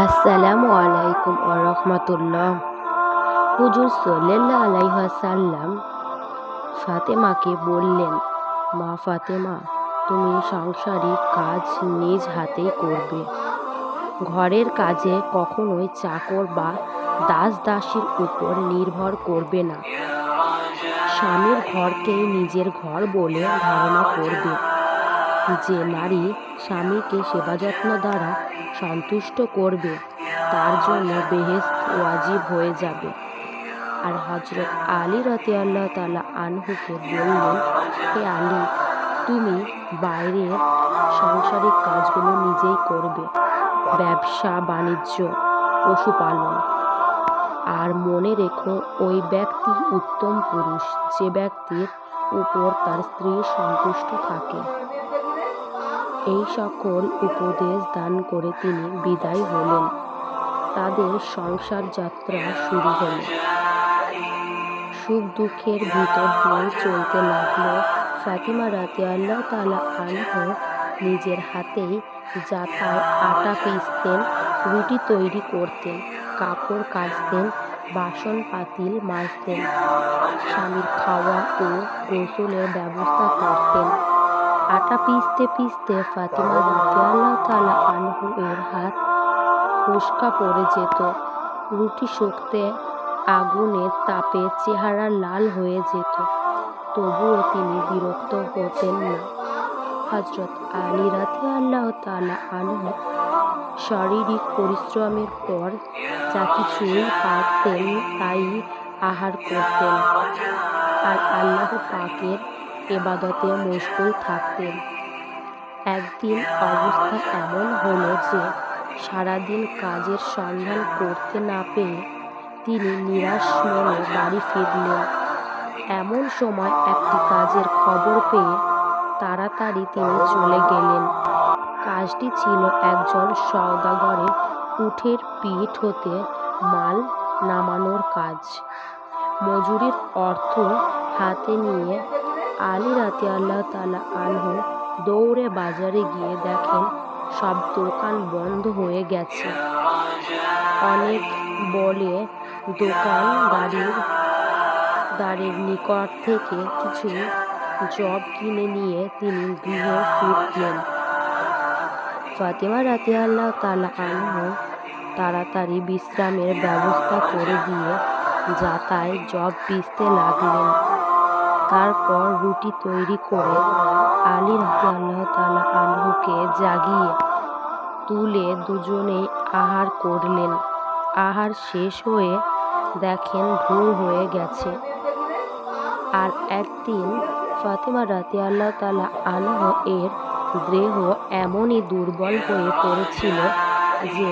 আসসালামু আলাইকুম রাহমাতুল্লাহ। হুজুর সাল্লাল্লাহু আলাইহি ওয়াসাল্লাম ফাতেমাকে বললেন, মা ফাতেমা, তুমি সাংসারিক কাজ নিজ হাতেই করবে। ঘরের কাজে কখনোই চাকর বা দাস দাসীর উপর নির্ভর করবে না। স্বামীর ঘরকেই নিজের ঘর বলে ধারণা করবে। যে নারী স্বামীকে সেবা যত্ন দ্বারা সন্তুষ্ট করবে, তার জন্য বেহেশত ওয়াজিব হয়ে যাবে। আর হযরত আলী রাদিয়াল্লাহু তাআলা আনহুকে বললেন, হে আলী, তুমি বাইরের সাংসারিক কাজগুলো নিজেই করবে, ব্যবসা বাণিজ্য, পশুপালন। আর মনে রেখো, ওই ব্যক্তি উত্তম পুরুষ যে ব্যক্তির উপর তার স্ত্রী সন্তুষ্ট থাকে। এই সকল উপদেশ দান করে তিনি বিদায় হলেন। তাদের সংসার যাত্রা শুরু হল। সুখ দুঃখের ভিতর দিয়ে চলতে লাগলো। ফাতিমা রাদিয়াল্লাহু তাআলা আনহা নিজের হাতেই জাতায় আটা পিষতেন, রুটি তৈরি করতেন, কাপড় কাচতেন, বাসন পাতিল মাজতেন, স্বামীর খাওয়া ও গোসলের ব্যবস্থা করতেন। আটা পিষতে পিষতে ফাতিমা রাদিয়াল্লাহু তাআলা আনহু এর হাত ফোস্কা পড়ে যেত। রুটি সেঁকতে আগুনের তাপে চেহারা লাল হয়ে যেত, তবুও তিনি বিরক্ত হতেন না। হযরত আলী রাদিয়াল্লাহু তাআলা আনহু শারীরিক পরিশ্রমের পর যা কিছুই পারতেন তাই আহার করতেন আর আল্লাহ পাকের ইবাদতে মশগুল থাকতেন। একদিন অবস্থা এমন হলো যে সারাদিন কাজের সন্ধান করতে না পেয়ে তিনি নিরাশ মনে বাড়ি ফিরলেন। এমন সময় একটি কাজের খবর পেয়ে তাড়াতাড়ি তিনি চলে গেলেন। কাজটি ছিল একজন সওদাগরের উটের পিঠ হতে মাল নামানোর কাজ। মজুরির অর্থ হাতে নিয়ে আলী রাদিয়াল্লাহু তাআলা আনহু দৌড়ে বাজারে গিয়ে দেখেন সব দোকান বন্ধ হয়ে গেছে। অনেক বলে দোকানদারের নিকট থেকে কিছু জব কিনে নিয়ে তিনি গৃহে ফিরলেন। ফাতিমা রাদিয়াল্লাহু তাআলা আনহা তাড়াতাড়ি বিশ্রামের ব্যবস্থা করে দিয়ে জাতায় জব পিষতে লাগলেন। তারপর রুটি তৈরি করে আলী রাদিয়াল্লাহু তাআলা আনহুকে জাগিয়ে তুলে দুজনেই আহার করলেন। আহার শেষ হয়ে দেখেন ভোর হয়ে গেছে। আর একদিন ফাতিমা রাদিয়াল্লাহু তাআলা আনহা এর দেহ এমনই দুর্বল হয়ে পড়েছিল যে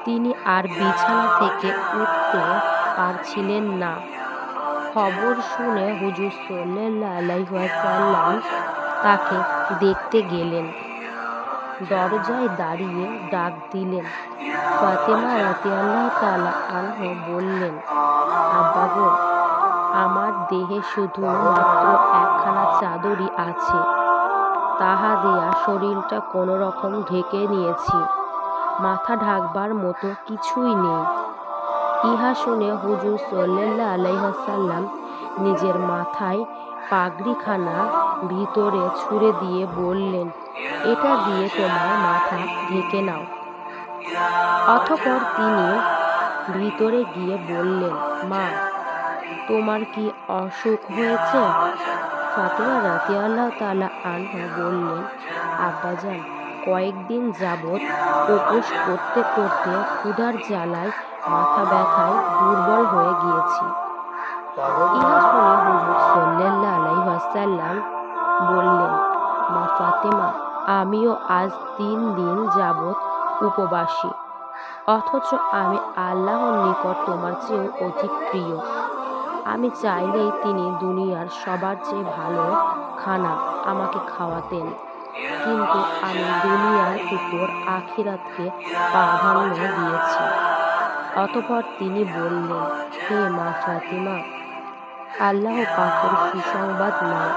তিনি আর বিছানা থেকে উঠতে পারছিলেন না। খবর শুনে হুজুর সাল্লাল্লাহু আলাইহি ওয়াসাল্লাম তাকে দেখতে গেলেন। দরজায় দাঁড়িয়ে ডাক দিলেন। ফাতিমা রাদিয়াল্লাহু তাআলা আনহা বললেন, আব্বা গো, আমার দেহে শুধু মাত্র একখানা চাদরই আছে, তাহা দিয়া শরীরটা কোনো রকম ঢেকে নিয়েছি, মাথা ঢাকবার মতো কিছুই নেই। ইহা শুনে হুজুর সাল্লাল্লাহু আলাইহি ওয়াসাল্লাম নিজের মাথায় পাগড়িখানা ভিতরে ছুঁড়ে দিয়ে বললেন, এটা দিয়ে তোমার মাথা ঢেকে নাও। অতঃপর তিনি ভিতরে গিয়ে বললেন, মা, তোমার কি অসুখ হয়েছে? ফাতিমা রাদিয়াল্লাহু তাআলা আনহা বললেন, আব্বাজান, কয়েকদিন যাবৎ উপোস করতে করতে ক্ষুধার জ্বালায় মাথা ব্যথায় দুর্বল হয়ে গিয়েছি। ইহা শুনে হুজুর সাল্লাল্লাহু আলাইহি ওয়াসাল্লাম বললেন, মা ফাতেমা, আমিও আজ 3 দিন যাবৎ উপবাসী, অথচ আমি আল্লাহর নিকট তোমার চেয়েও অধিক প্রিয়। আমি চাইলেই তিনি দুনিয়ার সবার চেয়ে ভালো খানা আমাকে খাওয়াতেন, কিন্তু আমি দুনিয়ার উপর আখিরাতকে প্রাধান্য দিয়েছি। অতঃপর তিনি বললেন, হে মা ফাতিমা, আল্লাহ পাকের সুসংবাদ নাও।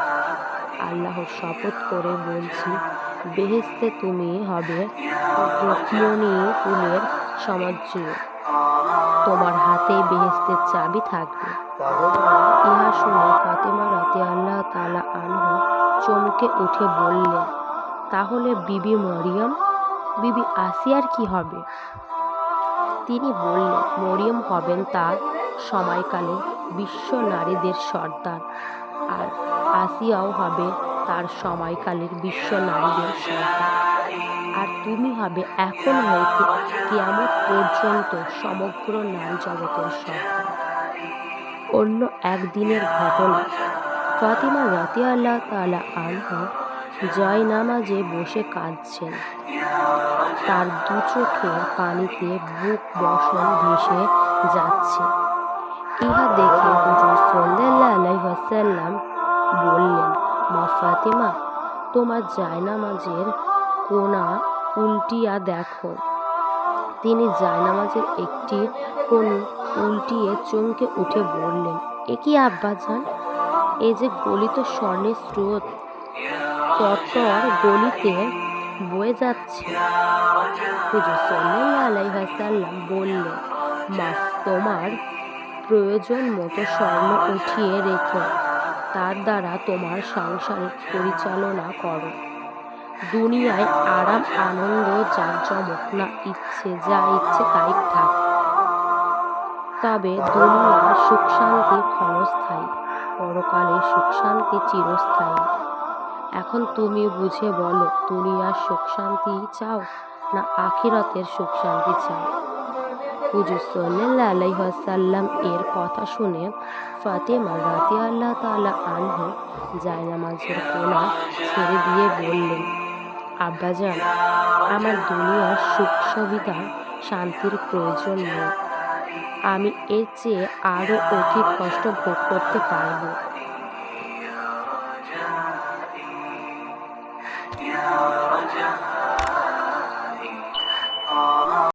আল্লাহর শপথ করে বলছি, বেহেশতে তুমি হবে রুকমণি কুলের সমঝিও, তোমার হাতে বেহেশতের চাবি থাকবে। ইহা শুনে ফাতেমা রাদিয়াল্লাহু তাআলা আনহা চমকে উঠে বললেন, তাহলে বিবি মরিয়ম, বিবি আসিয়ার কি হবে? তিনি বললেন, মরিয়ম হবেন তার সময়কালে বিশ্ব নারীদের সর্দার, আর আসিয়াও হবে তার সময়কালের বিশ্ব নারীদের সর্দার, আর তুমি হবে এখন হইতে কিয়ামত পর্যন্ত সমগ্র নারী জগতের সর্দার। অন্য একদিনের ঘটনা। ফাতিমা রাদিয়াল্লাহু তাআলা আনহা জয়নামাজে বসে কাঁদছেন। তার দু চোখের পানিতে বুক বসন ভেসে যাচ্ছে। ইহা দেখে হুজুর সাল্লাল্লাহু আলাইহি ওয়াসাল্লাম বললেন, মা ফাতিমা, তোমার জায়নামাজের কোনা উল্টিয়া দেখো। তিনি জায়নামাজের একটি কোণ উল্টিয়ে চমকে উঠে বললেন, এ কি আব্বাজান, এ যে গলিত স্বর্ণের স্রোত তরতর গলিতে বয়ে যাচ্ছে। হুজুর সাল্লাল্লাহু আলাইহি ওয়াসাল্লাম বললেন, মা, তোমার প্রয়োজন মতো স্বর্ণ উঠিয়ে রেখো, তার দ্বারা তোমার সংসার পরিচালনা করো। দুনিয়ায় আরাম আনন্দ জাঁকজমক না, যা ইচ্ছে তাই থাক, তবে দুনিয়ার সুখ শান্তি ক্ষণস্থায়ী, পরকালের সুখ শান্তি চিরস্থায়ী। এখন তুমি বুঝে বলো, দুনিয়ার সুখ শান্তি চাও না আখিরাতের সুখ শান্তি চাও? হুজুর সাল্লাল্লাহু আলাইহি ওয়াসাল্লাম এর কথা শুনে ফাতেমা রাদিয়াল্লাহু তাআলা আনহা জায়নামাজের কোনা ছেড়ে দিয়ে বললেন, আব্বাজান, আমার দুনিয়ার সুখ সুবিধা শান্তির প্রয়োজন নেই, আমি এর চেয়ে আরো অধিক কষ্ট ভোগ করতে পারবো।